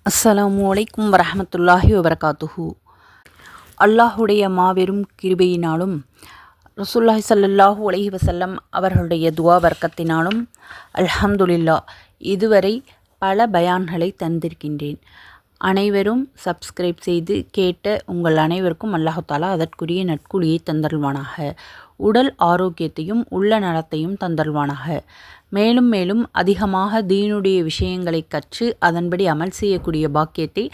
அஸ்ஸலாமு அலைக்கும் வரஹமத்துல்லாஹி வபரகாத்துஹு. அல்லாஹுடைய மாபெரும் கிருபையினாலும் ரசூலுல்லாஹி ஸல்லல்லாஹு அலைஹி வஸல்லம் அவர்களுடைய துவா வர்க்கத்தினாலும் அல்ஹம்துலில்லாஹ் இதுவரை பல பயான்களை தந்திருக்கின்றேன். அனைவரும் சப்ஸ்கிரைப் செய்து கேட்ட உங்கள் அனைவருக்கும் அல்லாஹு தாலா அதற்குரிய நற்கூலியை தந்தருள்வானாக. உடல் ஆரோக்கியத்தையும் உள்ள நலத்தையும் தந்தருள்வானாக. மேலும் மேலும் அதிகமாக தீனுடைய விஷயங்களை கற்று அதன்படி அமல் செய்யக்கூடிய பாக்கியத்தை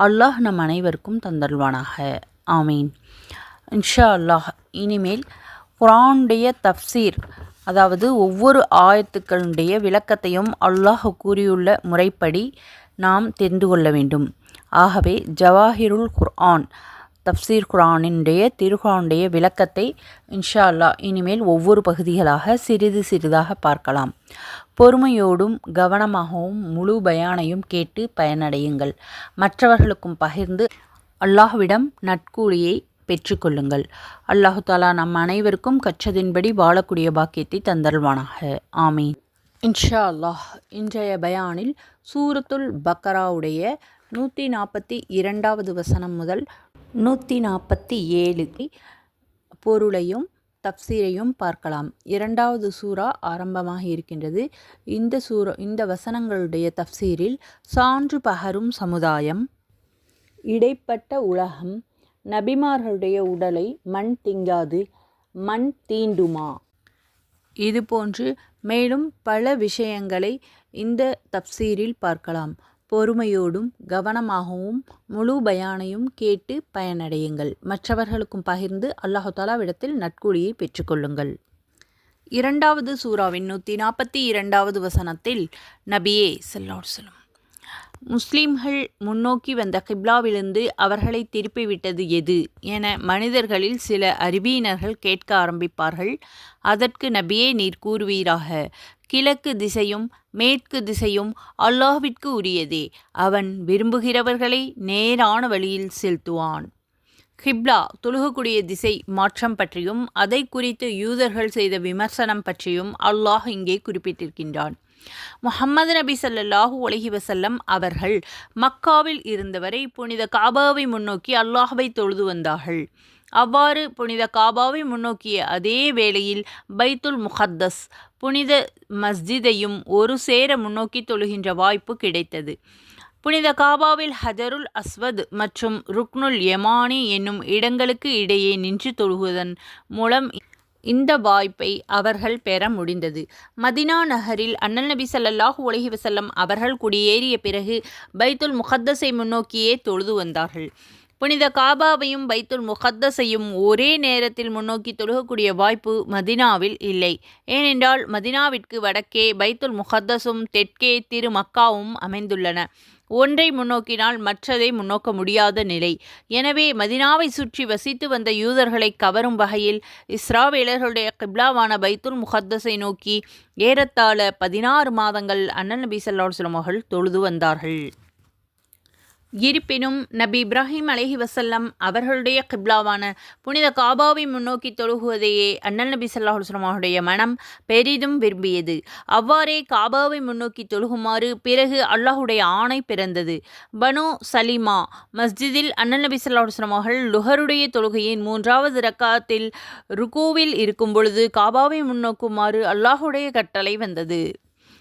அல்லாஹ் நம் அனைவருக்கும் தந்தருள்வானாக. ஆமீன். இன்ஷா அல்லாஹ் இனிமேல் குர்ஆனுடைய தஃப்சீர், அதாவது ஒவ்வொரு ஆயத்துக்களுடைய விளக்கத்தையும் அல்லாஹ் கூறியுள்ள முறைப்படி நாம் தெரிந்து கொள்ள வேண்டும். ஆகவே ஜவாஹிருல் குர்ஆன் தஃப்சீர் குர்ஆனுடைய திருக்குர்ஆனுடைய விளக்கத்தை இன்ஷா அல்லாஹ் இனிமேல் ஒவ்வொரு பகுதிகளாக சிறிது சிறிதாக பார்க்கலாம். பொறுமையோடும் கவனமாகவும் முழு பயானையும் கேட்டு பயனடையுங்கள். மற்றவர்களுக்கும் பகிர்ந்து அல்லாஹ்விடம் நற்கூலியை பெற்றுக்கொள்ளுங்கள். அல்லாஹு தாலா நம் அனைவருக்கும் கற்றதின்படி வாழக்கூடிய பாக்கியத்தை தந்தருள்வானாக. ஆமீன். இன்ஷா அல்லாஹ் இன்றைய பயானில் சூரத்துல் பக்கராவுடைய 142வது வசனம் முதல் 147 பொருளையும் தஃப்சீரையும் பார்க்கலாம். இரண்டாவது சூரா ஆரம்பமாக இருக்கின்றது. இந்த வசனங்களுடைய தஃப்சீரில் சான்று பகரும் சமுதாயம், இடைப்பட்ட உலகம், நபிமார்களுடைய உடலை மண் திங்காது மண் தீண்டுமா, இதுபோன்று மேலும் பல விஷயங்களை இந்த தஃப்சீரில் பார்க்கலாம். பொறுமையோடும் கவனமாகவும் முழு பயானையும் கேட்டு பயனடையுங்கள். மற்றவர்களுக்கும் பகிர்ந்து அல்லாஹு தாலாவிடத்தில் நற்கூலியை பெற்றுக்கொள்ளுங்கள். இரண்டாவது சூராவின் 142வது வசனத்தில் நபியே ஸல்லல்லாஹு அலைஹி வஸல்லம், முஸ்லிம்கள் முன்னோக்கி வந்த கிப்லாவிலிருந்து அவர்களை திருப்பிவிட்டது எது என மனிதர்களில் சில அறிவியினர்கள் கேட்க ஆரம்பிப்பார்கள். அதற்கு நபியே நீர் கூறுவீராக, கிழக்கு திசையும் மேற்கு திசையும் அல்லாஹ்விற்கு உரியதே. அவன் விரும்புகிறவர்களை நேரான வழியில் செலுத்துவான். கிப்லா தொழுகக்கூடிய திசை மாற்றம் பற்றியும் அதை குறித்து யூதர்கள் செய்த விமர்சனம் பற்றியும் அல்லாஹ் இங்கே குறிப்பிட்டிருக்கின்றான். முஹம்மது நபி ஸல்லல்லாஹு அலைஹி வஸல்லம் அவர்கள் மக்காவில் இருந்தவரை புனித காபாவை முன்னோக்கி அல்லாஹ்வை தொழுது வந்தார்கள். அவ்வாறு புனித காபாவை முன்னோக்கிய அதே வேளையில் பைத்துல் முகத்தஸ் புனித மஸ்ஜிதையும் ஒரு சேர முன்னோக்கி தொழுகின்ற வாய்ப்பு கிடைத்தது. புனித காபாவில் ஹஜருல் அஸ்வத் மற்றும் ருக்னுல் யமானி என்னும் இடங்களுக்கு இடையே நின்று தொழுகுவதன் மூலம் இந்த வாய்ப்பை அவர்கள் பெற முடிந்தது. மதினா நகரில் அண்ணல் நபி ஸல்லல்லாஹு அலைஹி வஸல்லம் அவர்கள் குடியேறிய பிறகு பைத்துல் முகத்தஸை முன்னோக்கியே தொழுது வந்தார்கள். புனித காபாவையும் பைத்துல் முகத்தஸையும் ஒரே நேரத்தில் முன்னோக்கி தொழுகக்கூடிய வாய்ப்பு மதினாவில் இல்லை. ஏனென்றால் மதினாவிற்கு வடக்கே பைத்துல் முகத்தஸும் தெற்கே திரு மக்காவும் அமைந்துள்ளன. ஒன்றை முன்னோக்கினால் மற்றதை முன்னோக்க முடியாத நிலை. எனவே மதினாவை சுற்றி வசித்து வந்த யூதர்களை கவரும் வகையில் இஸ்ராவேலர்களுடைய கிப்லாவான பைத்துல் முகத்தஸை நோக்கி ஏறத்தாழ 16 மாதங்கள் அண்ணல் நபி ஸல்லல்லாஹு அலைஹி வஸல்லம் அவர்கள் தொழுது வந்தார்கள். இருப்பினும் நபி இப்ராஹிம் அலைஹி வஸல்லம் அவர்களுடைய கிப்லாவான புனித காபாவை முன்னோக்கி தொழுகுவதையே அண்ணல் நபி ஸல்லல்லாஹு அலைஹி வஸல்லம் அவருடைய மனம் பெரிதும் விரும்பியது. அவ்வாறே காபாவை முன்னோக்கி தொழுகுமாறு பிறகு அல்லாஹுடைய ஆணை பிறந்தது. பனு சலிமா மஸ்ஜிதில் அண்ணல் நபி ஸல்லல்லாஹு அலைஹி வஸல்லம் அவர்கள் லுஹருடைய தொழுகையின் 3வது ரக்காத்தில் ருகூவில் இருக்கும் பொழுது காபாவை முன்னோக்குமாறு அல்லாஹுடைய கட்டளை வந்தது.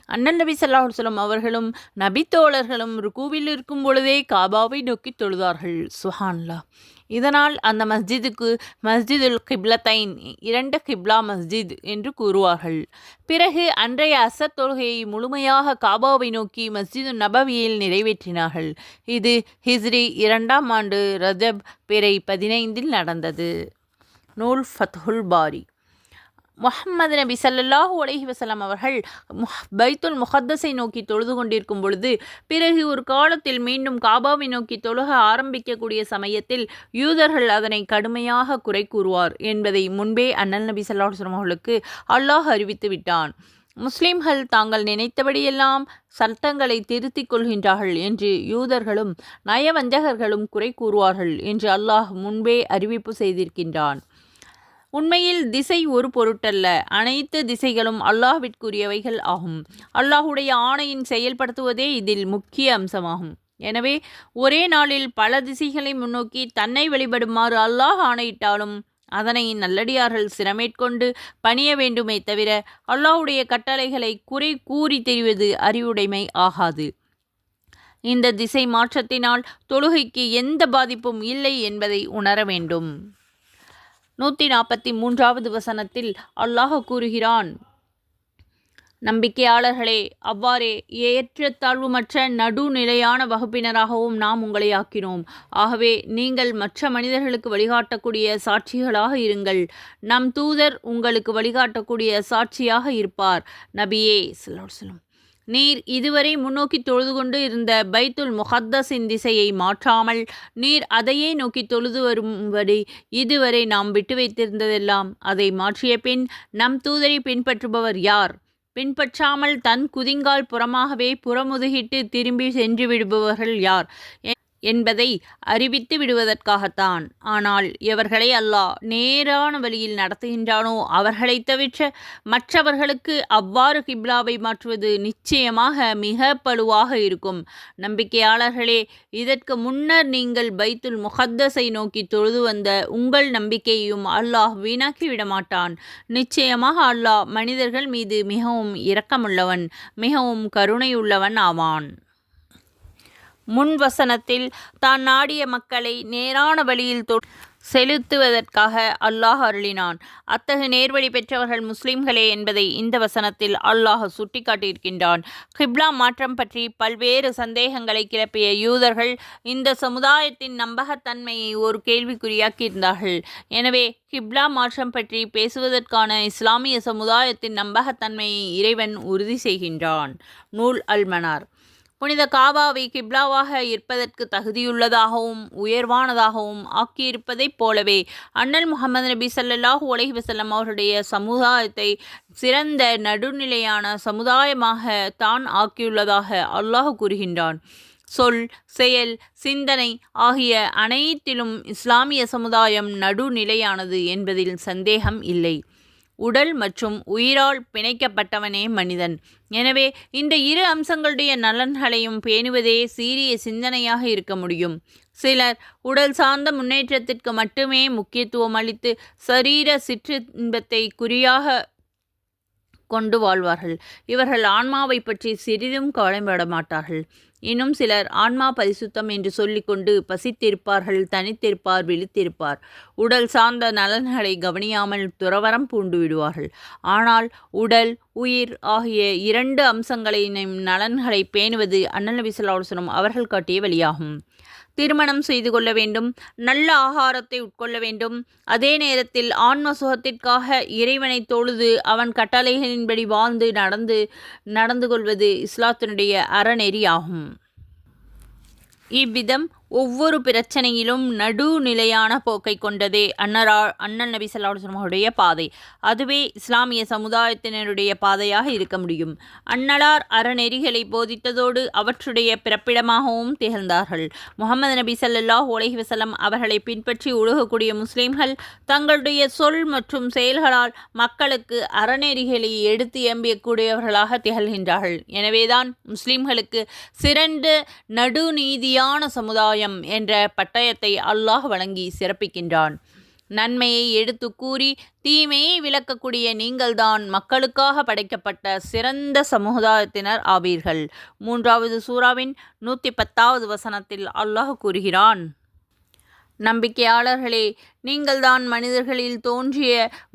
அண்ணல் நபி ஸல்லல்லாஹு அலைஹி வஸல்லம் அவர்களும் நபித்தோழர்களும் ருகூவில் இருக்கும் பொழுதே காபாவை நோக்கி தொழுதார்கள். சுப்ஹானல்லாஹ். இதனால் அந்த மஸ்ஜிதுக்கு மஸ்ஜிதுல் கிப்லத்தைன், 2 கிப்லா மஸ்ஜித் என்று கூறுவார்கள். பிறகு அன்றைய அசர் தொழுகையை முழுமையாக காபாவை நோக்கி மஸ்ஜிது நபவியில் நிறைவேற்றினார்கள். இது ஹிஜ்ரி 2ஆம் ஆண்டு ரஜப் பிறை 15 நடந்தது. நூல் ஃபத்ஹுல் பாரி. முஹம்மது நபி ஸல்லல்லாஹு அலைஹி வஸல்லம் அவர்கள் பைத்துல் முகத்தஸை நோக்கி தொழுது கொண்டிருக்கும் பொழுது பிறகு ஒரு காலத்தில் மீண்டும் காபாவை நோக்கி தொழுக ஆரம்பிக்கக்கூடிய சமயத்தில் யூதர்கள் அதனை கடுமையாக குறை கூறுவார் என்பதை முன்பே அண்ணல் நபி ஸல்லல்லாஹு அலைஹி வஸல்லம் அவர்களுக்கு அல்லாஹ் அறிவித்து விட்டான். முஸ்லிம்கள் தாங்கள் நினைத்தபடியெல்லாம் சட்டங்களை திருத்திக் கொள்கின்றார்கள் என்று யூதர்களும் நயவஞ்சகர்களும் குறை கூறுவார்கள் என்று அல்லாஹ் முன்பே அறிவிப்பு செய்திருக்கின்றான். உண்மையில் திசை ஒரு பொருட்டல்ல, அனைத்து திசைகளும் அல்லாஹ்விற்குரியவைகள் ஆகும். அல்லாஹுடைய ஆணையின் செயல்படுத்துவதே இதில் முக்கிய அம்சமாகும். எனவே ஒரே நாளில் பல திசைகளை முன்னோக்கி தன்னை வழிபடுமாறு அல்லாஹ் ஆணையிட்டாலும் அதனை நல்லடியார்கள் சிரமேற்கொண்டு பணிய வேண்டுமே தவிர அல்லாஹ்வுடைய கட்டளைகளை குறை கூறி தெரிவது அறிவுடைமை ஆகாது. இந்த திசை மாற்றத்தினால் தொழுகைக்கு எந்த பாதிப்பும் இல்லை என்பதை உணர வேண்டும். 143வது வசனத்தில் அல்லாஹ் கூறுகிறான், நம்பிக்கையாளர்களே, அவ்வாறே ஏற்றத்தாழ்வுமற்ற நடுநிலையான வகுப்பினராகவும் நாம் உங்களை ஆக்கினோம். ஆகவே நீங்கள் மற்ற மனிதர்களுக்கு வழிகாட்டக்கூடிய சாட்சிகளாக இருங்கள். நம் தூதர் உங்களுக்கு வழிகாட்டக்கூடிய சாட்சியாக இருப்பார். நபியே ஸல்லல்லாஹு அலைஹி வஸல்லம், நீர் இதுவரை முன்னோக்கி தொழுது கொண்டு இருந்த பைத்துல் முகத்தஸின் திசையை மாற்றாமல் நீர் அதையே நோக்கி தொழுது வரும்படி இதுவரை நாம் விட்டு வைத்திருந்ததெல்லாம் அதை மாற்றிய பின் நம் தூதரை பின்பற்றுபவர் யார்? பின்பற்றாமல் தன் குதிங்கால் புறமாகவே புறமுதுகிட்டு திரும்பி சென்று விடுபவர்கள் யார் என்பதை அறிவித்து விடுவதற்காகத்தான். ஆனால் எவர்களை அல்லாஹ் நேரான வழியில் நடத்துகின்றானோ அவர்களை தவிர மற்றவர்களுக்கு அவ்வாறு கிப்லாவை மாற்றுவது நிச்சயமாக மிக பளுவாக இருக்கும். நம்பிக்கையாளர்களே, இதற்கு முன்னர் நீங்கள் பைத்துல் முகத்தஸை நோக்கி தொழுது வந்த உங்கள் நம்பிக்கையையும் அல்லாஹ் வீணாக்கி விடமாட்டான். நிச்சயமாக அல்லாஹ் மனிதர்கள் மீது மிகவும் இரக்கமுள்ளவன், மிகவும் கருணையுள்ளவன் ஆவான். முன் வசனத்தில் தான் நாடிய மக்களை நேரான வழியில் செலுத்துவதற்காக அல்லாஹ் அருளினான். அத்தகைய நேர்வழி பெற்றவர்கள் முஸ்லிம்களே என்பதை இந்த வசனத்தில் அல்லாஹ் சுட்டிக்காட்டியிருக்கின்றான். கிப்லா மாற்றம் பற்றி பல்வேறு சந்தேகங்களை கிளப்பிய யூதர்கள் இந்த சமுதாயத்தின் நம்பகத்தன்மையை ஒரு கேள்விக்குறியாக்கியிருந்தார்கள். எனவே கிப்லா மாற்றம் பற்றி பேசுவதற்கான இஸ்லாமிய சமுதாயத்தின் நம்பகத்தன்மையை இறைவன் உறுதி செய்கின்றான். நூல் அல்-மனார், புனித காபாவை கிப்லாவாக இருப்பதற்கு தகுதியுள்ளதாகவும் உயர்வானதாகவும் ஆக்கியிருப்பதைப் போலவே அண்ணல் முஹம்மது நபி ஸல்லல்லாஹு அலைஹி வஸல்லம் அவருடைய சமுதாயத்தை சிறந்த நடுநிலையான சமுதாயமாக தான் ஆக்கியுள்ளதாக அல்லாஹ் கூறுகின்றான். சொல், செயல், சிந்தனை ஆகிய அனைத்திலும் இஸ்லாமிய சமுதாயம் நடுநிலையானது என்பதில் சந்தேகம் இல்லை. உடல் மற்றும் உயிரால் பிணைக்கப்பட்டவனே மனிதன். எனவே இந்த இரு அம்சங்களுடைய நலன்களையும் பேணுவதே சீரிய சிந்தனையாக இருக்க முடியும். சிலர் உடல் சார்ந்த முன்னேற்றத்திற்கு மட்டுமே முக்கியத்துவம் அளித்து சரீர சிற்றின்பத்தை குறியாக கொண்டு வாழ்வார்கள். இவர்கள் ஆன்மாவை பற்றி சிறிதும் கவலைப்பட மாட்டார்கள். இன்னும் சிலர் ஆன்மா பரிசுத்தம் என்று சொல்லிக்கொண்டு பசித்திருப்பார்கள், தனித்திருப்பார், விழித்திருப்பார். உடல் சார்ந்த நலன்களை கவனியாமல் துறவரம் பூண்டு விடுவார்கள். ஆனால் உடல், உயிர் ஆகிய இரண்டு அம்சங்களின் நலன்களை பேணுவது அண்ணல் நபி ஸல்லல்லாஹு அலைஹி வஸல்லம் அவர்கள் காட்டிய வழியாகும். திருமணம் செய்து கொள்ள வேண்டும், நல்ல ஆகாரத்தை உட்கொள்ள வேண்டும், அதே நேரத்தில் ஆன்ம சுகத்திற்காக இறைவனை தொழுது அவன் கட்டளைகளின்படி வாழ்ந்து நடந்து கொள்வது இஸ்லாத்தினுடைய அறநெறியாகும். இவ்விதம் ஒவ்வொரு பிரச்சனையிலும் நடுநிலையான போக்கை கொண்டதே அண்ணல் நபி ஸல்லல்லாஹு அலைஹி வஸல்லம் அவருடைய பாதை. அதுவே இஸ்லாமிய சமுதாயத்தினருடைய பாதையாக இருக்க முடியும். அன்னலார் அறநெறிகளை போதித்ததோடு அவற்றுடைய பிறப்பிடமாகவும் திகழ்ந்தார்கள். முஹம்மது நபி ஸல்லல்லாஹு அலைஹி வஸல்லம் அவர்களை பின்பற்றி ஒழுகக்கூடிய முஸ்லிம்கள் தங்களுடைய சொல் மற்றும் செயல்களால் மக்களுக்கு அறநெறிகளை எடுத்து எம்பியக்கூடியவர்களாக திகழ்கின்றார்கள். எனவேதான் முஸ்லிம்களுக்கு சிறந்த நடுநீதியான சமுதாயம் என்ற பட்டயத்தை அல்லாஹ் வழங்கி சிறப்பிக்கின்றான். நன்மையை எடுத்து கூறி தீமையை விளக்கக்கூடிய நீங்கள்தான் மக்களுக்காக படைக்கப்பட்ட சிறந்த சமுதாயத்தினர் ஆவீர்கள். 3வது சூராவின் 110வது வசனத்தில் அல்லாஹ் கூறுகிறான், நம்பிக்கையாளர்களே, நீங்கள்தான் மனிதர்களில் தோன்றிய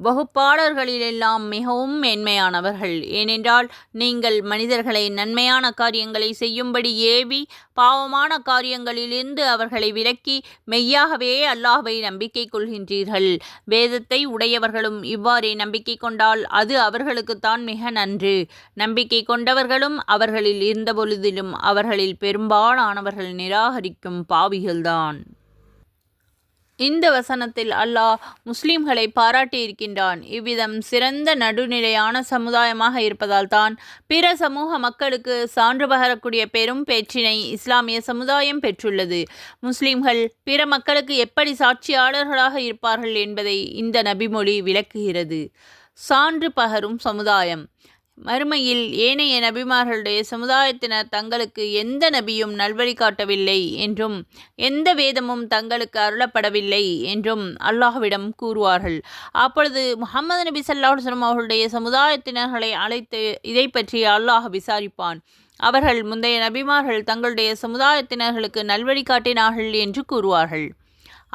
வகுப்பாளர்களிலெல்லாம் மிகவும் மேன்மையானவர்கள். ஏனென்றால் நீங்கள் மனிதர்களை நன்மையான காரியங்களை செய்யும்படி ஏவி பாவமான காரியங்களிலிருந்து அவர்களை விலக்கி மெய்யாகவே அல்லாஹ்வை நம்பிக்கை கொள்கின்றீர்கள். வேதத்தை உடையவர்களும் இவ்வாறே நம்பிக்கை கொண்டால் அது அவர்களுக்குத்தான் மிக நன்று. நம்பிக்கை கொண்டவர்களும் அவர்களில் இருந்தபொழுதிலும் அவர்களில் பெரும்பாலானவர்கள் நிராகரிக்கும் பாவிகள்தான். இந்த வசனத்தில் அல்லாஹ் முஸ்லிம்களை பாராட்டியிருக்கின்றான். இவ்விதம் சிறந்த நடுநிலையான சமுதாயமாக இருப்பதால் தான் பிற சமூக மக்களுக்கு சான்று பகரக்கூடிய பெரும் பேற்றினை இஸ்லாமிய சமுதாயம் பெற்றுள்ளது. முஸ்லிம்கள் பிற மக்களுக்கு எப்படி சாட்சியாளர்களாக இருப்பார்கள் என்பதை இந்த நபிமொழி விளக்குகிறது. சான்று பகரும் சமுதாயம். மறுமையில் ஏனைய நபிமார்களுடைய சமுதாயத்தினர் தங்களுக்கு எந்த நபியும் நல்வழி காட்டவில்லை என்றும் எந்த வேதமும் தங்களுக்கு அருளப்படவில்லை என்றும் அல்லாஹ்விடம் கூறுவார்கள். அப்பொழுது முஹம்மது நபி ஸல்லல்லாஹு அலைஹி வஸல்லம் அவர்களுடைய சமுதாயத்தினர்களை அழைத்து இதை பற்றி அல்லாஹ் விசாரிப்பான். அவர்கள் முந்தைய நபிமார்கள் தங்களுடைய சமுதாயத்தினர்களுக்கு நல்வழி காட்டினார்கள் என்று கூறுவார்கள்.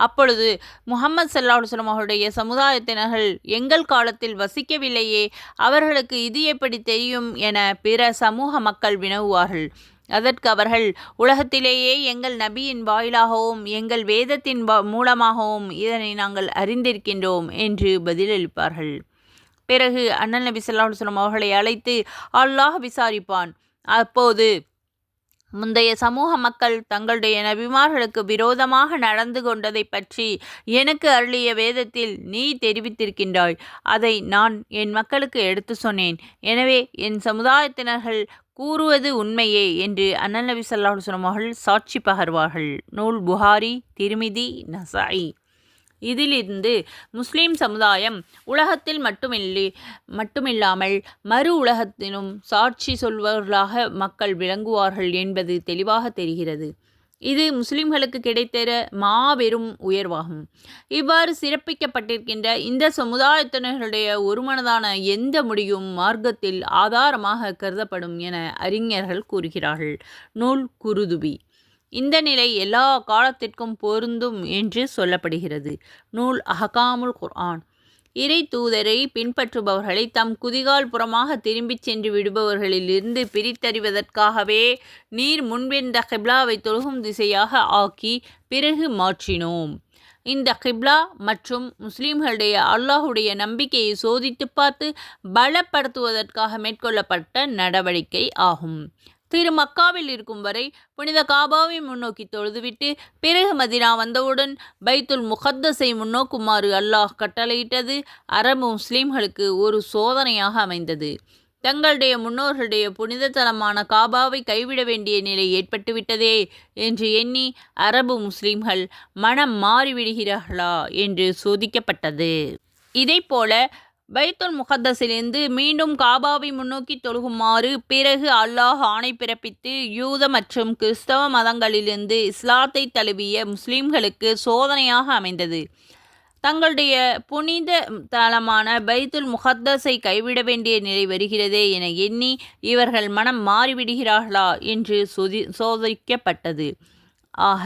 அப்பொழுது முஹம்மது ஸல்லல்லாஹு அலைஹி வஸல்லம் அவருடைய சமுதாயத்தினர்கள் எங்கள் காலத்தில் வசிக்கவில்லையே, அவர்களுக்கு இது எப்படி தெரியும் என பிற சமூக மக்கள் வினவுவார்கள். அதற்கு அவர்கள், உலகத்திலேயே எங்கள் நபியின் வாயிலாகவும் எங்கள் வேதத்தின் மூலமாகவும் இதனை நாங்கள் அறிந்திருக்கின்றோம் என்று பதிலளிப்பார்கள். பிறகு அண்ணல் நபி ஸல்லல்லாஹு அலைஹி வஸல்லம் அவர்களை அழைத்து அல்லாஹ் விசாரிப்பான். அப்போது முந்தைய சமூக மக்கள் தங்களுடைய நபிமார்களுக்கு விரோதமாக நடந்து கொண்டதை பற்றி எனக்கு அருளிய வேதத்தில் நீ தெரிவித்திருக்கின்றாய். அதை நான் என் மக்களுக்கு எடுத்து சொன்னேன். எனவே என் சமுதாயத்தினர்கள் கூறுவது உண்மையே என்று அண்ணல் நபி ஸல்லல்லாஹு அலைஹி வஸல்லம் அவர்கள் சாட்சி பகர்வார்கள். நூல் புகாரி, திர்மிதி, நசாயி. இதிலிருந்து முஸ்லிம் சமுதாயம் உலகத்தில் மட்டுமில்லாமல் மறு உலகத்திலும் சாட்சி சொல்பவர்களாக மக்கள் விளங்குவார்கள் என்பது தெளிவாக தெரிகிறது. இது முஸ்லிம்களுக்கு கிடைத்த மாபெரும் உயர்வாகும். இவ்வாறு சிறப்பிக்கப்பட்டிருக்கின்ற இந்த சமுதாயத்தினர்களுடைய ஒருமனதான எந்த முடியும் மார்க்கத்தில் ஆதாரமாக கருதப்படும் என அறிஞர்கள் கூறுகிறார்கள். நூல் குருதுபி. இந்த நிலை எல்லா காலத்திற்கும் பொருந்தும் என்று சொல்லப்படுகிறது. நூல் அஹ்காமுல் குர்ஆன். இறை தூதரை பின்பற்றுபவர்களை தம் குதிகால் புறமாக திரும்பிச் சென்று விடுபவர்களிலிருந்து பிரித்தறிவதற்காகவே நீர் முன்பிருந்த கிப்லாவை தொழுகும் திசையாக ஆக்கி பிறகு மாற்றினோம். இந்த கிப்லா மற்றும் முஸ்லிம்களுடைய அல்லாஹுடைய நம்பிக்கையை சோதித்து பார்த்து பலப்படுத்துவதற்காக மேற்கொள்ளப்பட்ட நடவடிக்கை ஆகும். திரு மக்காவில் இருக்கும் வரை புனித காபாவை முன்னோக்கி தொழுதுவிட்டு பிறகு மதினா வந்தவுடன் பைத்துல் முகத்தஸை முன்னோக்குமாறு அல்லாஹ் கட்டளையிட்டது அரபு முஸ்லிம்களுக்கு ஒரு சோதனையாக அமைந்தது. தங்களுடைய முன்னோர்களுடைய புனித தலமான காபாவை கைவிட வேண்டிய நிலை ஏற்பட்டுவிட்டதே என்று எண்ணி அரபு முஸ்லிம்கள் மனம் மாறிவிடுகிறார்களா என்று சோதிக்கப்பட்டது. இதைப்போல பைத்துல் முகத்தஸிலிருந்து மீண்டும் காபாவை முன்னோக்கி தொழுகுமாறு பிறகு அல்லாஹ் ஆணை பிறப்பித்து யூத மற்றும் கிறிஸ்தவ மதங்களிலிருந்து இஸ்லாத்தை தழுவிய முஸ்லிம்களுக்கு சோதனையாக அமைந்தது. தங்களுடைய புனித தலமான பைத்துல் முகத்தஸை கைவிட வேண்டிய நிலை வருகிறதே என எண்ணி இவர்கள் மனம் மாறிவிடுகிறார்களா என்று சோதிக்கப்பட்டது. ஆக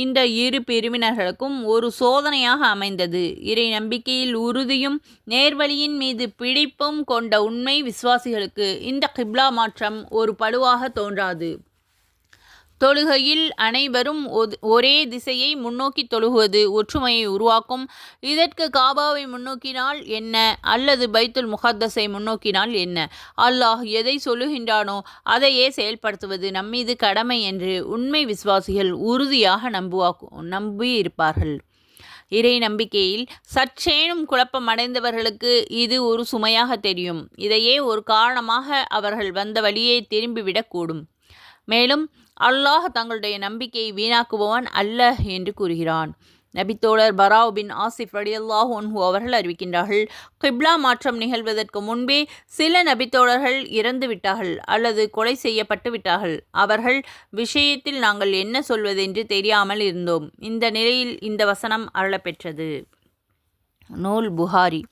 இந்த இரு பிரிவினர்களுக்கும் ஒரு சோதனையாக அமைந்தது. இறை நம்பிக்கையில் உறுதியும் நேர்வழியின் மீது பிடிப்பும் கொண்ட உண்மை விசுவாசிகளுக்கு இந்த கிப்லா மாற்றம் ஒரு பளுவாக தோன்றாது. தொழுகையில் அனைவரும் ஒரே திசையை முன்னோக்கி தொழுகுவது ஒற்றுமையை உருவாக்கும். இதற்கு காபாவை முன்னோக்கினால் என்ன அல்லது பைத்துல் முகத்தஸை முன்னோக்கினால் என்ன? அல்லாஹ் எதை சொல்லுகின்றானோ அதையே செயல்படுத்துவது நம்மீது கடமை என்று உண்மை விசுவாசிகள் உறுதியாக நம்பியிருப்பார்கள். இறை நம்பிக்கையில் சற்றேனும் குழப்பம் அடைந்தவர்களுக்கு இது ஒரு சுமையாக தெரியும். இதையே ஒரு காரணமாக அவர்கள் வந்த வழியே திரும்பிவிடக்கூடும். மேலும் அல்லாஹ் தங்களுடைய நம்பிக்கையை வீணாக்குபவன் அல்ல என்று கூறுகிறான். நபித்தோழர் பராவ் பின் ஆசிஃப் ரலியல்லாஹு அன்ஹு அவர்கள் அறிவிக்கின்றார்கள், கிப்லா மாற்றம் நிகழ்வதற்கு முன்பே சில நபித்தோழர்கள் இறந்து விட்டார்கள் அல்லது கொலை செய்யப்பட்டு விட்டார்கள். அவர்கள் விஷயத்தில் நாங்கள் என்ன சொல்வதென்று தெரியாமல் இருந்தோம். இந்த நிலையில் இந்த வசனம் அருளப்பெற்றது. நூல் புகாரி.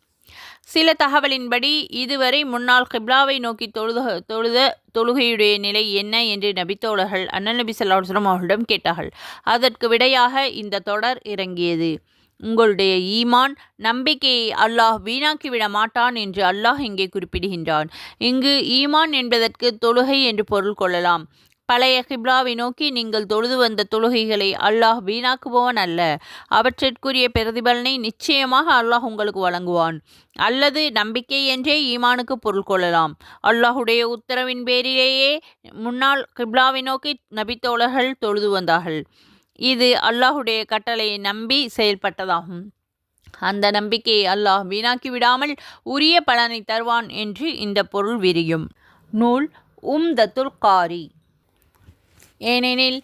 சில தகவலின்படி இதுவரை முன்னால் கிப்லாவை நோக்கி தொழுத தொழுகையுடைய நிலை என்ன என்று நபித்தோழர்கள் அண்ணல் நபி ஸல்லல்லாஹு அலைஹி வஸல்லம் அவர்களிடம் கேட்டார்கள். அதற்கு விடையாக இந்த தொடர் இறங்கியது. உங்களுடைய ஈமான் நம்பிக்கையை அல்லாஹ் வீணாக்கிவிட மாட்டான் என்று அல்லாஹ் இங்கே குறிப்பிடுகின்றான். இங்கு ஈமான் என்பதற்கு தொழுகை என்று பொருள் கொள்ளலாம். பழைய கிப்லாவை நோக்கி நீங்கள் தொழுது வந்த தொழுகைகளை அல்லாஹ் வீணாக்குபவன் அல்ல. அவற்றிற்குரிய பிரதிபலனை நிச்சயமாக அல்லாஹ் உங்களுக்கு வழங்குவான். அல்லது நம்பிக்கை என்றே ஈமானுக்கு பொருள் கொள்ளலாம். அல்லாஹுடைய உத்தரவின் பேரிலேயே முன்னால் கிப்லாவை நோக்கி நபித்தோழர்கள் தொழுது வந்தார்கள். இது அல்லாஹுடைய கட்டளையை நம்பி செயல்பட்டதாகும். அந்த நம்பிக்கையை அல்லாஹ் வீணாக்கி விடாமல் உரிய பலனை தருவான் என்று இந்த பொருள் விரியும். நூல் உம்தத்துல் காரி. ஏனெனில்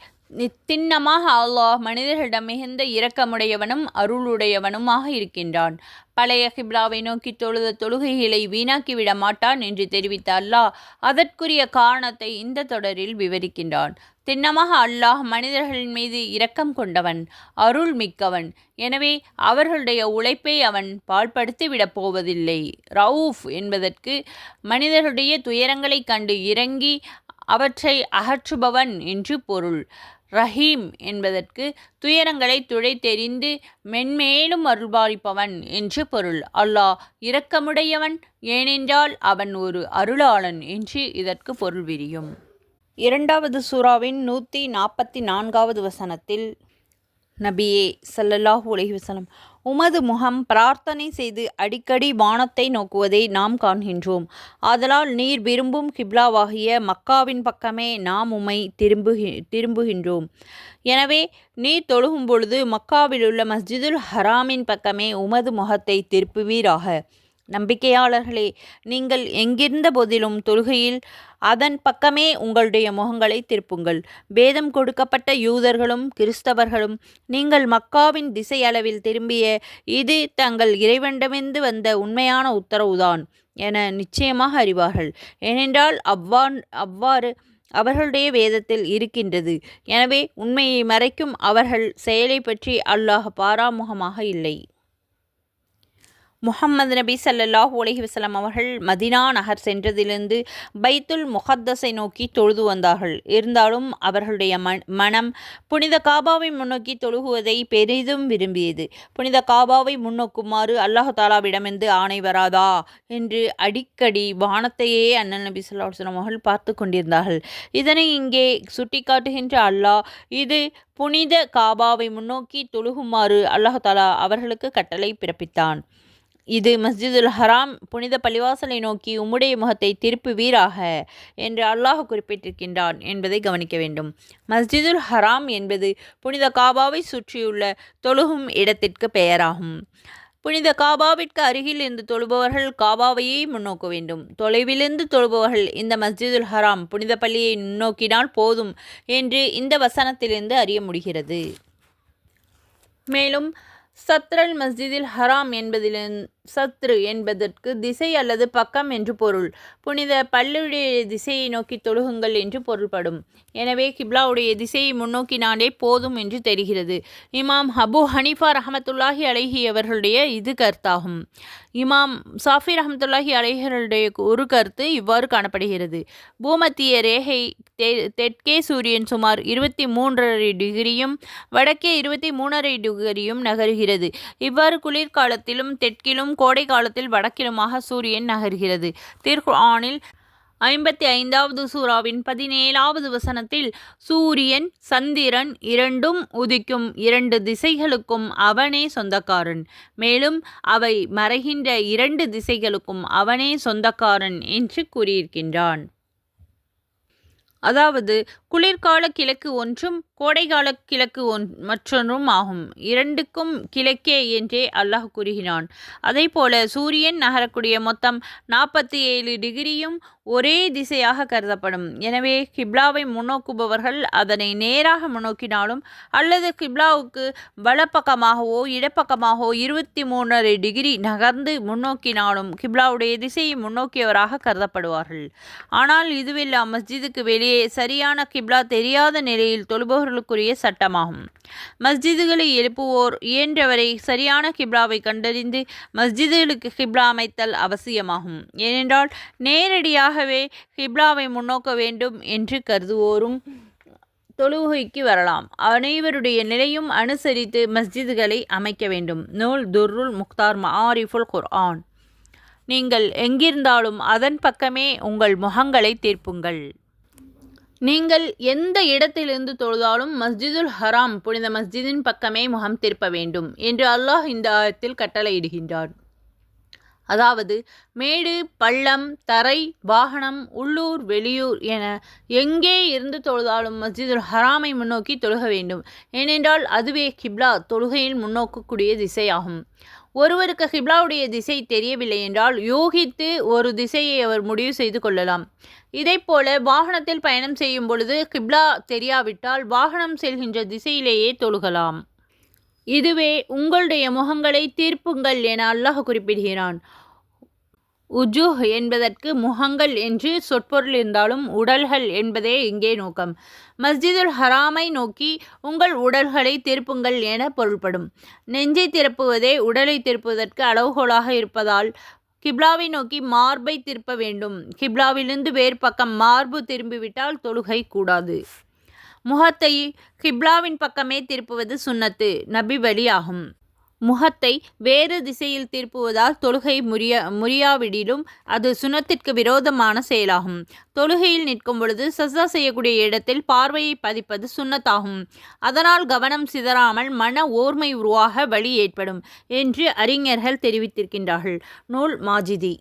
திண்ணமாக அல்லாஹ் மனிதர்களிடம் மிகுந்த இரக்கமுடையவனும் அருளுடையவனுமாக இருக்கின்றான். பழைய கிப்லாவை நோக்கி தொழுத தொழுகைகளை வீணாக்கிவிட மாட்டான் என்று தெரிவித்த அல்லாஹ் அதற்குரிய காரணத்தை இந்த தொடரில் விவரிக்கின்றான். திண்ணமாக அல்லாஹ் மனிதர்களின் மீது இரக்கம் கொண்டவன், அருள் மிக்கவன். எனவே அவர்களுடைய உழைப்பை அவன் பாழ்படுத்திவிடப் போவதில்லை. ரவுஃப் என்பதற்கு மனிதர்களுடைய துயரங்களை கண்டு இறங்கி அவற்றை அகற்றுபவன் என்று பொருள். ரஹீம் என்பதற்கு துயரங்களை துடைத்தெறிந்து மென்மேலும் அருள்பாலிப்பவன் என்று பொருள். அல்லாஹ் இரக்கமுடையவன், ஏனென்றால் அவன் ஒரு அருளாளன் என்று இதற்கு பொருள் விரியும். 2வது சூராவின் 144வது வசனத்தில், நபியே ஸல்லல்லாஹு அலைஹி வஸல்லம், உமது முகம் பிரார்த்தனை செய்து அடிக்கடி வானத்தை நோக்குவதை நாம் காண்கின்றோம். ஆதலால் நீர் விரும்பும் கிப்லாவாகிய மக்காவின் பக்கமே நாம் உம்மை திரும்புகின்றோம். எனவே நீர் தொழுகும் பொழுது மக்காவிலுள்ள மஸ்ஜிதுல் ஹராமின் பக்கமே உமது முகத்தை திருப்புவீராக. நம்பிக்கையாளர்களே, நீங்கள் எங்கிருந்த போதிலும் தொழுகையில் அதன் பக்கமே உங்களுடைய முகங்களை திருப்புங்கள். பேதம் கொடுக்கப்பட்ட யூதர்களும் கிறிஸ்தவர்களும் நீங்கள் மக்காவின் திசை அளவில் திரும்பிய இது தங்கள் இறைவனிடமிருந்து வந்த உண்மையான உத்தரவுதான் என நிச்சயமாக அறிவார்கள். ஏனென்றால் அவ்வாறு அவர்களுடைய வேதத்தில் இருக்கின்றது. எனவே உண்மையை மறைக்கும் அவர்கள் செயலை பற்றி அல்லாஹ் பாராமுகமாக இல்லை. முஹம்மது நபி ஸல்லல்லாஹு அலைஹி வஸல்லம் அவர்கள் மதினா நகர் சென்றதிலிருந்து பைத்துல் முகத்தஸை நோக்கி தொழுது வந்தார்கள். இருந்தாலும் அவர்களுடைய மனம் புனித காபாவை முன்னோக்கி தொழுகுவதை பெரிதும் விரும்பியது. புனித காபாவை முன்னோக்குமாறு அல்லாஹ் தாலாவிடமிருந்து ஆணை வராதா என்று அடிக்கடி வானத்தையே அண்ணல் நபி ஸல்லல்லாஹு அலைஹி வஸல்லம் அவர்கள் பார்த்து கொண்டிருந்தார்கள். இதனை இங்கே சுட்டிக்காட்டுகின்ற அல்லாஹ் இது புனித காபாவை முன்னோக்கி தொழுகுமாறு அல்லாஹ் தாலா அவர்களுக்கு கட்டளை பிறப்பித்தான். இது மஸ்ஜிதுல் ஹராம் புனித பள்ளிவாசலை நோக்கி உம்முடைய முகத்தை திருப்புவீராக என்று அல்லாஹ் குறிப்பிட்டிருக்கின்றான் என்பதை கவனிக்க வேண்டும். மஸ்ஜிதுல் ஹராம் என்பது புனித காபாவை சுற்றியுள்ள தொழுகும் இடத்திற்கு பெயராகும். புனித காபாவிற்கு அருகில் இருந்து தொழுபவர்கள் காபாவையே முன்னோக்க வேண்டும். தொலைவிலிருந்து தொழுபவர்கள் இந்த மஸ்ஜிதுல் ஹராம் புனித பள்ளியை முன்னோக்கினால் போதும் என்று இந்த வசனத்திலிருந்து அறிய முடிகிறது. மேலும் சத்ரல் மஸ்ஜிதில் ஹராம் சத்ரு என்பதற்கு திசை அல்லது பக்கம் என்று பொருள். புனித பள்ளியுடைய திசையை நோக்கி தொழுகுங்கள் என்று பொருள்படும். எனவே கிப்லாவுடைய திசையை முன்னோக்கினாலே போதும் என்று தெரிகிறது. இமாம் அபு ஹனீஃபா ரஹமத்துல்லாஹி அலைஹி அவர்களுடைய இது கருத்தாகும். இமாம் சாஃபி ரஹமத்துல்லாஹி அலைஹர்களுடைய ஒரு கருத்து இவ்வாறு காணப்படுகிறது. பூமத்திய ரேகை தெற்கே சூரியன் சுமார் 23.5 டிகிரியும் வடக்கே 23.5 டிகிரியும் நகர்கிறது. இவ்வாறு குளிர்காலத்திலும் தெற்கிலும் கோடை காலத்தில் வடக்கிலுமாக சூரியன் நகர்கிறது. திருக்குர்ஆனில் 55வது சூராவின் 17வது வசனத்தில் சூரியன் சந்திரன் இரண்டும் உதிக்கும் 2 திசைகளுக்கும் அவனே சொந்தக்காரன், மேலும் அவை மறைகின்ற 2 திசைகளுக்கும் அவனே சொந்தக்காரன் என்று கூறியிருக்கின்றான். அதாவது குளிர்கால கிழக்கு ஒன்றும் கோடைகால கிழக்கு மற்றொன்றும் ஆகும். 2க்கும் கிழக்கே என்றே அல்லாஹ் கூறுகிறான். அதே போல சூரியன் நகரக்கூடிய மொத்தம் 47 டிகிரியும் ஒரே திசையாக கருதப்படும். எனவே கிப்லாவை முன்னோக்குபவர்கள் அதனை நேராக முன்னோக்கினாலும் அல்லது கிப்லாவுக்கு வலப்பக்கமாகவோ இடப்பக்கமாகவோ 23.5 டிகிரி நகர்ந்து முன்னோக்கினாலும் கிப்லாவுடைய திசையை முன்னோக்கியவராக கருதப்படுவார்கள். ஆனால் இதுவெல்லாம் மஸ்ஜிதுக்கு வெளியே சரியான கிப்லா தெரியாத நிலையில் தொழுபவர்களுக்குரிய சட்டமாகும். மஸ்ஜிதுகளை எழுப்புவோர் இயன்றவரை சரியான கிப்லாவை கண்டறிந்து மஸ்ஜிதுகளுக்கு கிப்லா அமைத்தல் அவசியமாகும். ஏனென்றால் நேரடியாகவே கிப்லாவை முன்னோக்க வேண்டும் என்று கருதுவோரும் தொழுகைக்கு வரலாம். அனைவருடைய நிலையும் அனுசரித்து மஸ்ஜிதுகளை அமைக்க வேண்டும். நூல் துர்ருல் முக்தார் மஆரிஃபுல் குர்ஆன். நீங்கள் எங்கிருந்தாலும் அதன் பக்கமே உங்கள் முகங்களை திருப்புங்கள். நீங்கள் எந்த இடத்திலிருந்து தொழுதாலும் மஸ்ஜிதுல் ஹராம் புனித மஸ்ஜிதின் பக்கமே முகம் திருப்ப வேண்டும் என்று அல்லாஹ் இந்த ஆயத்தில் கட்டளையிடுகின்றான். அதாவது மேடு பள்ளம் தரை வாகனம் உள்ளூர் வெளியூர் என எங்கே இருந்து தொழுதாலும் மஸ்ஜிதுல் ஹராமை முன்னோக்கி தொழுக வேண்டும். ஏனென்றால் அதுவே கிப்லா தொழுகையில் முன்னோக்கக்கூடிய திசையாகும். ஒருவருக்கு கிப்லாவுடைய திசை தெரியவில்லை என்றால் யோகித்து ஒரு திசையை அவர் முடிவு செய்து கொள்ளலாம். இதைப்போல வாகனத்தில் பயணம் செய்யும் பொழுது கிப்லா தெரியாவிட்டால் வாகனம் செல்கின்ற திசையிலேயே தொழுகலாம். இதுவே உங்களுடைய முகங்களை தீர்ப்புங்கள் என அல்லாஹ் குறிப்பிடுகிறான். உஜூஹ் என்பதற்கு முகங்கள் என்று சொற்பொருள் இருந்தாலும் உடல்கள் என்பதே இங்கே நோக்கம். மஸ்ஜிதுல் ஹராமை நோக்கி உங்கள் உடல்களை திருப்புங்கள் என பொருள்படும். நெஞ்சை திருப்புவதே உடலை திருப்புவதற்கு அளவுகோலாக இருப்பதால் கிப்லாவை நோக்கி மார்பை திருப்ப வேண்டும். கிப்லாவிலிருந்து வேறு பக்கம் மார்பு திரும்பிவிட்டால் தொழுகை கூடாது. முகத்தை கிப்லாவின் பக்கமே திருப்புவது சுன்னத்து நபி வழி ஆகும். முகத்தை வேறு திசையில் திருப்புவதால் தொழுகை முறியாவிடிலும் அது சுன்னத்திற்கு விரோதமான செயலாகும். தொழுகையில் நிற்கும் பொழுது சஜ்தா செய்யக்கூடிய இடத்தில் பார்வையை பதிப்பது சுன்னத்தாகும். அதனால் கவனம் சிதறாமல் மன ஓர்மை உருவாக வழி ஏற்படும் என்று அறிஞர்கள் தெரிவித்திருக்கின்றார்கள். நூல் மாஜிதி.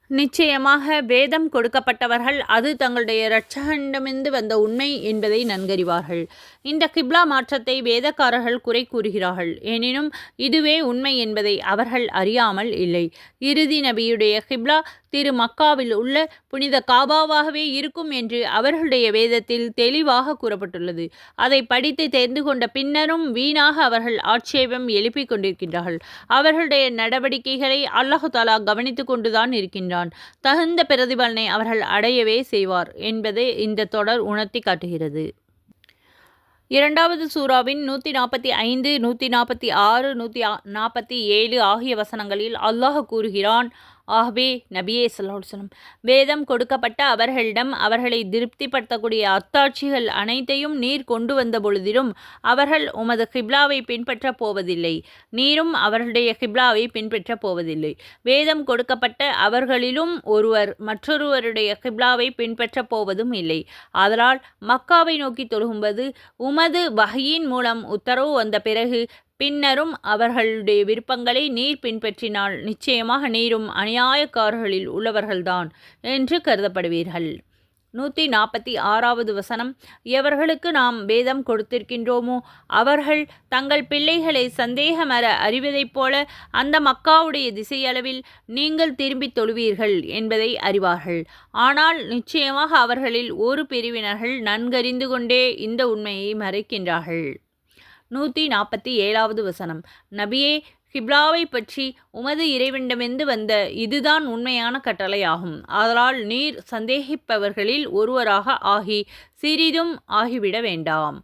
நிச்சயமாக வேதம் கொடுக்கப்பட்டவர்கள் அது தங்களுடைய இரட்சகனிடமிருந்து வந்த உண்மை என்பதை நன்கறிவார்கள். இந்த கிப்லா மாற்றத்தை வேதக்காரர்கள் குறை கூறுகிறார்கள். எனினும் இதுவே உண்மை என்பதை அவர்கள் அறியாமல் இல்லை. இறுதி நபியுடைய கிப்லா திரு மக்காவில் உள்ள புனித காபாவாகவே இருக்கும் என்று அவர்களுடைய வேதத்தில் தெளிவாக கூறப்பட்டுள்ளது. அதை படித்து தெரிந்து கொண்ட பின்னரும் வீணாக அவர்கள் ஆட்சேபம் எழுப்பிக் கொண்டிருக்கின்றார்கள். அவர்களுடைய நடவடிக்கைகளை அல்லாஹு தாலா கவனித்து கொண்டுதான் இருக்கின்றான். தகுந்த பிரதிபலனை அவர்கள் அடையவே செய்வார் என்பதை இந்த தொடர் உணர்த்தி காட்டுகிறது. இரண்டாவது சூராவின் 145, 146, 147 ஆகிய வசனங்களில் அல்லாஹ் கூறுகிறான். ஆகவே நபியே ஸல்லல்லாஹு அலைஹி வஸல்லம் வேதம் கொடுக்கப்பட்ட அவர்களிடம் அவர்களை திருப்திப்படுத்தக்கூடிய அத்தாட்சிகள் அனைத்தையும் நீர் கொண்டு வந்த பொழுதிலும் அவர்கள் உமது கிப்லாவை பின்பற்றப் போவதில்லை. நீரும் அவர்களுடைய கிப்லாவை பின்பற்றப் போவதில்லை. வேதம் கொடுக்கப்பட்ட அவர்களிலும் ஒருவர் மற்றொருவருடைய கிப்லாவை பின்பற்றப் போவதும் இல்லை. ஆதலால் மக்காவை நோக்கி தொழுகும்போது உமது வஹ்யின் மூலம் உத்தரவு வந்த பிறகு பின்னரும் அவர்களுடைய விருப்பங்களை நீர் பின்பற்றினால் நிச்சயமாக நீரும் அநியாயக்காரர்களில் உள்ளவர்கள்தான் என்று கருதப்படுவீர்கள். 146வது வசனம். எவர்களுக்கு நாம் வேதம் கொடுத்திருக்கின்றோமோ அவர்கள் தங்கள் பிள்ளைகளை சந்தேகமற அறிவதைப் போல அந்த மக்காவுடைய திசையளவில் நீங்கள் திரும்பி தொழுவீர்கள் என்பதை அறிவார்கள். ஆனால் நிச்சயமாக அவர்களில் ஒரு பிரிவினர்கள் நன்கறிந்து கொண்டே இந்த உண்மையை மறைக்கின்றார்கள். 147வது வசனம். நபியே, கிப்லாவை பற்றி உமது இறைவனிடமிருந்து வந்த இதுதான் உண்மையான கட்டளையாகும். ஆதலால் நீர் சந்தேகிப்பவர்களில் ஒருவராக ஆகி சிறிதும் ஆகிவிட வேண்டாம்.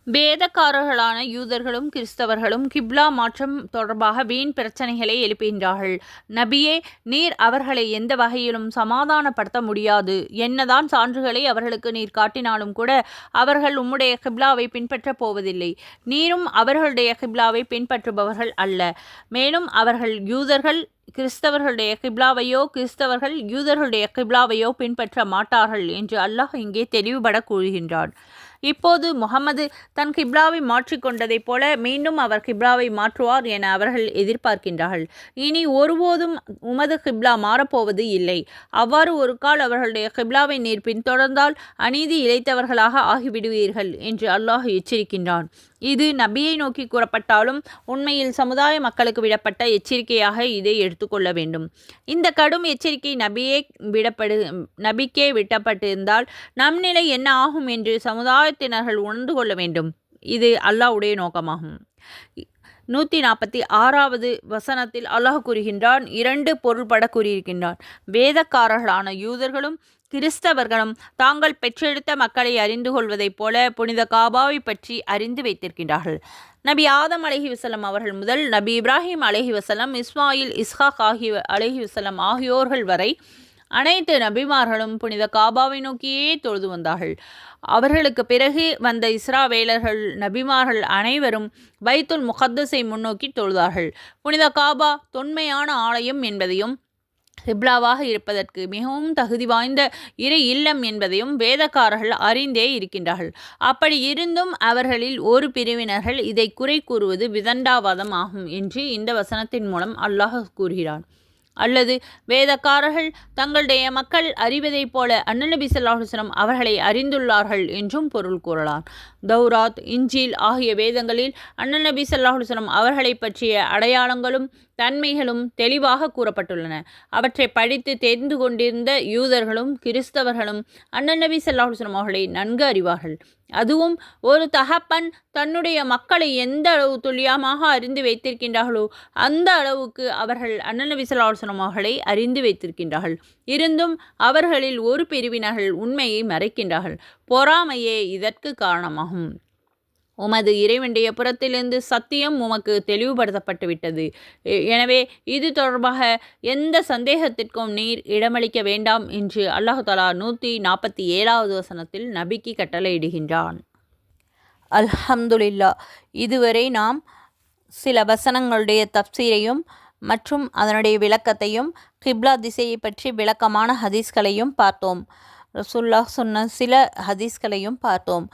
வேதக்காரர்களான யூதர்களும் கிறிஸ்தவர்களும் கிப்லா மாற்றம் தொடர்பாக வீண் பிரச்சனைகளை எழுப்புகின்றார்கள். நபியே, நீர் அவர்களை எந்த வகையிலும் சமாதானப்படுத்த முடியாது. என்னதான் சான்றுகளை அவர்களுக்கு நீர் காட்டினாலும் கூட அவர்கள் உம்முடைய கிப்லாவை பின்பற்றப் போவதில்லை. நீரும் அவர்களுடைய கிப்லாவை பின்பற்றுபவர்கள் அல்ல. மேலும் அவர்கள் யூதர்கள் கிறிஸ்தவர்களுடைய கிப்லாவையோ கிறிஸ்தவர்கள் யூதர்களுடைய கிப்லாவையோ பின்பற்ற மாட்டார்கள் என்று அல்லாஹ் இங்கே தெளிவுபட கூறுகின்றான். இப்போது முகமது தன் கிப்லாவை மாற்றிக்கொண்டதைப் போல மீண்டும் அவர் கிப்லாவை மாற்றுவார் என அவர்கள் எதிர்பார்க்கின்றார்கள். இனி ஒருபோதும் உமது கிப்லா மாறப்போவது இல்லை. அவ்வாறு ஒரு கால் அவர்களுடைய கிப்லாவை நீர் பின்தொடர்ந்தால் அநீதி இழைத்தவர்களாக ஆகிவிடுவீர்கள் என்று அல்லாஹ் எச்சரிக்கின்றான். இது நபியை நோக்கி கூறப்பட்டாலும் உண்மையில் சமுதாய மக்களுக்கு விடப்பட்ட எச்சரிக்கையாக இதை எடுத்துக்கொள்ள வேண்டும். இந்த கடும் எச்சரிக்கை நபிக்கே விடப்பட்டிருந்தால் நம் நிலை என்ன ஆகும் என்று சமுதாயத்தினர்கள் உணர்ந்து கொள்ள வேண்டும். இது அல்லாஹ்வுடைய நோக்கமாகும். 146வது வசனத்தில் அல்லாஹ் கூறுகின்றான். 2 பொருள்பட கூறியிருக்கின்றான். வேதக்காரர்களான யூதர்களும் கிறிஸ்தவர்களும் தாங்கள் பெற்றெடுத்த மக்களை அறிந்து கொள்வதைப் போல புனித காபாவை பற்றி அறிந்து வைத்திருக்கின்றார்கள். நபி ஆதம் அலைஹிவஸல்லம் அவர்கள் முதல் நபி இப்ராஹிம் அலைஹிவஸல்லம், இஸ்மாயில், இஸ்ஹாக் அலைஹிவஸல்லம் ஆகியோர்கள் வரை அனைத்து நபிமார்களும் புனித காபாவை நோக்கியே தொழுது வந்தார்கள். அவர்களுக்கு பிறகு வந்த இஸ்ராவேலர்கள் நபிமார்கள் அனைவரும் பைத்துல் முகத்தஸை முன்னோக்கி தொழுதார்கள். புனித காபா தொன்மையான ஆலயம் என்பதையும் கிப்லாவாக இருப்பதற்கு மிகவும் தகுதி வாய்ந்த இறை இல்லம் என்பதையும் வேதக்காரர்கள் அறிந்தே இருக்கின்றார்கள். அப்படி இருந்தும் அவர்களில் ஒரு பிரிவினர்கள் இதை குறை கூறுவது விதண்டாவாதம் ஆகும் என்று இந்த வசனத்தின் மூலம் அல்லாஹ் கூறுகிறான். அல்லது வேதக்காரர்கள் தங்களுடைய மக்கள் அறிவதைப் போல அன்னநபி ஸல்லல்லாஹு அலைஹி வஸல்லம் அவர்களை அறிந்துள்ளார்கள் என்றும் பொருள் கூறலாம். தௌராத், இஞ்சில் ஆகிய வேதங்களில் அண்ணல் நபி ஸல்லல்லாஹு அலைஹி வஸல்லம் அவர்களை பற்றிய அடையாளங்களும் தன்மைகளும் தெளிவாக கூறப்பட்டுள்ளன. அவற்றை படித்து தெரிந்து கொண்டிருந்த யூதர்களும் கிறிஸ்தவர்களும் அண்ணல் நபி ஸல்லல்லாஹு அலைஹி வஸல்லம் அவர்களை நன்கு அறிவார்கள். அதுவும் ஒரு தகப்பன் தன்னுடைய மக்களை எந்த அளவு துல்லியமாக அறிந்து வைத்திருக்கின்றார்களோ அந்த அளவுக்கு அவர்கள் அண்ணல் நபி ஸல்லல்லாஹு அலைஹி வஸல்லம் அவர்களை அறிந்து வைத்திருக்கின்றார்கள். இருந்தும் அவர்களில் ஒரு பிரிவினர்கள் உண்மையை மறைக்கின்றார்கள். பொறாமையே இதற்கு காரணமாகும். உமது இறைவனுடைய புறத்திலிருந்து சத்தியம் உமக்கு தெளிவுபடுத்தப்பட்டு விட்டது. எனவே இது தொடர்பாக எந்த சந்தேகத்திற்கும் நீர் இடமளிக்க வேண்டாம் என்று அல்லாஹ் தஆலா 147வது வசனத்தில் நபிக்கு கட்டளையிடுகின்றான். அல்ஹம்துலில்லாஹ். இதுவரை நாம் சில வசனங்களுடைய தப்சீரையும் மற்றும் அதனுடைய விளக்கத்தையும் கிப்லா திசையை பற்றி விளக்கமான ஹதீஸ்களையும் பார்த்தோம். ரசூலுல்லாஹ் சொன்ன சில ஹதீஸ்களையும் பார்த்தோம்.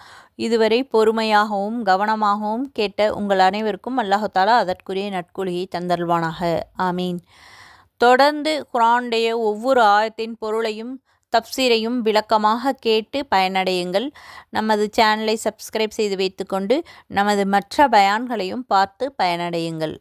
இதுவரை பொறுமையாகவும் கவனமாகவும் கேட்ட உங்கள் அனைவருக்கும் அல்லாஹ் தஆலா அதற்குரிய நற்கூலியை தந்தருள்வானாக. ஆமீன். தொடர்ந்து குர்ஆனுடைய ஒவ்வொரு ஆயத்தின் பொருளையும் தப்சீரையும் விளக்கமாக கேட்டு பயனடையுங்கள். நமது சேனலை சப்ஸ்கிரைப் செய்து வைத்துக்கொண்டு நமது மற்ற பயான்களையும் பார்த்து பயனடையுங்கள்.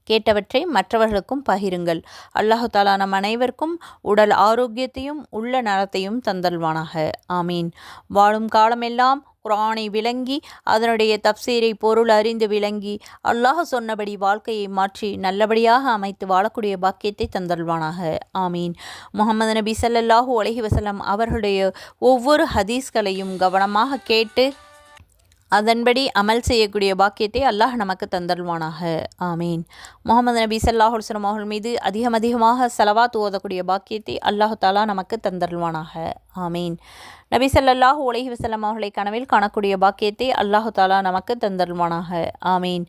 கேட்டவற்றை மற்றவர்களுக்கும் பகிருங்கள். அல்லாஹ் தஆலா நம் அனைவருக்கும் உடல் ஆரோக்கியத்தையும் உள்ள நலத்தையும் தந்தல்வானாக. ஆமீன். வாழும் காலமெல்லாம் குர்ஆனை விளங்கி அதனுடைய தப்சீரை பொருள் அறிந்து விளங்கி அல்லாஹ் சொன்னபடி வாழ்க்கையை மாற்றி நல்லபடியாக அமைத்து வாழக்கூடிய பாக்கியத்தை தந்தல்வானாக. ஆமீன். முஹம்மது நபி ஸல்லல்லாஹு அலைஹி வஸல்லம் அவர்களுடைய ஒவ்வொரு ஹதீஸ்களையும் கவனமாக கேட்டு அதன்படி அமல் செய்யக்கூடிய பாக்கியத்தை அல்லாஹ் நமக்கு தந்தல்வானாக. ஆமீன். முஹம்மது நபி ஸல்லல்லாஹு அலைஹி வஸல்லம் அவர்கள் மீது அதிகமாக ஸலவாத் ஓதக்கூடிய பாக்கியத்தை அல்லாஹ் தஆலா நமக்கு தந்தல்வானாக. ஆமீன். நபி ஸல்லல்லாஹு அலைஹி வஸல்லம் அவர்களை கனவில் காணக்கூடிய பாக்கியத்தை அல்லாஹ் தஆலா நமக்கு தந்தல்வானாக. ஆமீன்.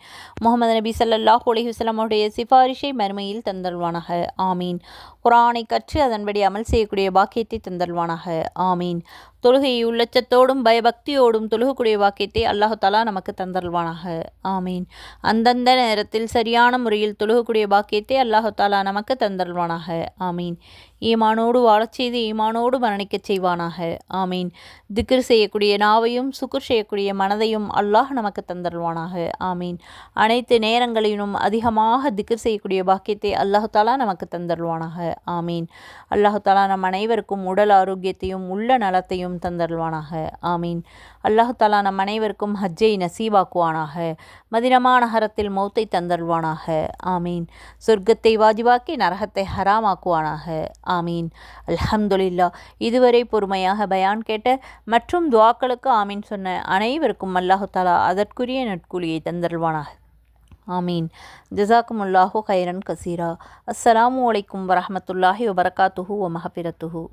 முஹம்மது நபி ஸல்லல்லாஹு அலைஹி வஸல்லம் அவருடைய சிபாரிஷை மறுமையில் தந்தல்வானாக. ஆமீன். குர்ஆனை கற்று அதன்படி அமல் செய்யக்கூடிய பாக்கியத்தை தந்தல்வானாக. ஆமீன். தொழுகையை உள்ளச்சத்தோடும் பயபக்தியோடும் தொழுகக்கூடிய பாக்கியத்தை அல்லாஹ் தஆலா நமக்கு தந்தல்வானாக. ஆமீன். அந்தந்த நேரத்தில் சரியான முறையில் தொழுகக்கூடிய பாக்கியத்தை அல்லாஹ் தஆலா நமக்கு தந்தல்வானாக. ஆமீன். ஈமானோடு வாழச் செய்து ஈமானோடு மரணிக்கச் செய்வானாக. ஆமீன். திக்ர் செய்யக்கூடிய நாவையும் சுக்குர் செய்யக்கூடிய மனதையும் அல்லாஹ் நமக்கு தந்தல்வானாக. ஆமீன். அனைத்து நேரங்களிலும் அதிகமாக திக்ர் செய்யக்கூடிய பாக்கியத்தை அல்லாஹ் தஆலா நமக்கு தந்தல்வானாக. ஆமீன். அல்லாஹ் தஆலா நம் அனைவருக்கும் உடல் ஆரோக்கியத்தையும் உள்ள நலத்தையும் தந்தல்வானாக. ஆமீன். அல்லாஹ் தஆலா நம் அனைவருக்கும் ஹஜ்ஜை நசீபாக்குவானாக. மதீனா நகரத்தில் மௌத்தை தந்தல்வானாக. ஆமீன். சொர்க்கத்தை வாஜிபாக்கி நரகத்தை ஹராமாக்குவானாக. ஆமீன். அல்ஹம்துலில்லாஹ். இதுவரை பொறுமையாக பயான் கேட்ட மற்றும் துஆக்களுக்கு ஆமீன் சொன்ன அனைவருக்கும் அல்லாஹ் தஆலா அதற்குரிய நற்கூலியை தந்தல்வானாக. ஆமீன். ஜஸாக்குமுல்லாஹு கைரன் கசீரா. அஸ்ஸலாமு அலைக்கும் வரஹ்மத்துல்லாஹி வபரகாத்துஹு வ மஹ்ஃபிரத்துஹு.